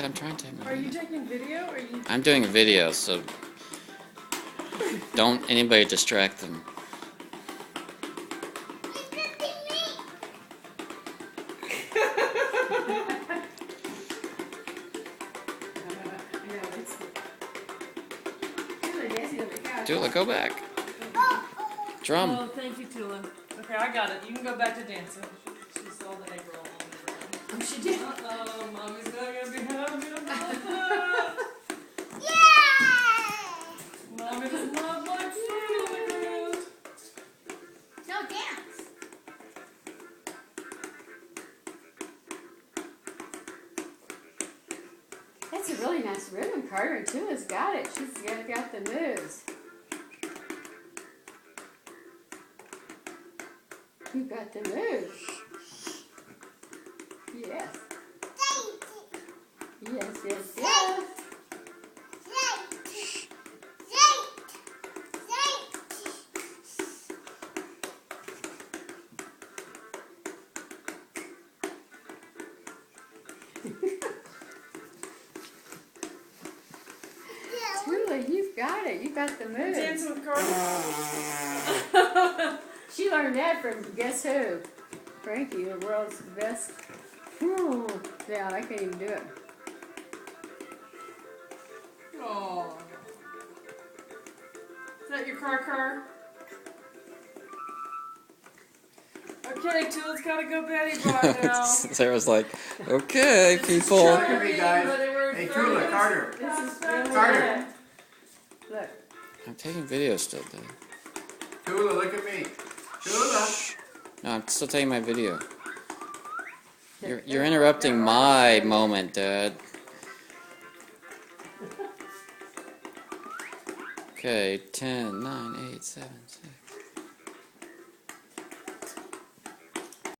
Dad, I'm trying to take my Are you video. taking video or are you... I'm doing a video, so don't anybody distract them. Tula, go back. Drum. Oh, thank you, Tula. Okay, I got it. You can go back to dancing. She saw the egg roll on the Oh, she did. Uh-oh, Mommy's not gonna be happy about that. Mommy does not like food on the ground. No, dance. That's a really nice rhythm, Carter. And Tula's got it. She's got the moves. You got the moves. Yes. Yes, yes, yes. Tula, you've got it. You got the moves. Dancing with Carter. She learned that from guess who? Frankie, the world's best. Whew. Yeah, I can't even do it. Oh. Is that your car? Okay, Tula's gotta go Betty bar now. Sarah's like, okay, people. Look at me, guys. Hey, Tula, Carter. This is really Carter. good. Look. I'm taking video still, Dad. Tula, look at me. Tula. No, I'm still taking my video. You're interrupting my moment, Dad. Okay, 10, 9, 8, 7, 6.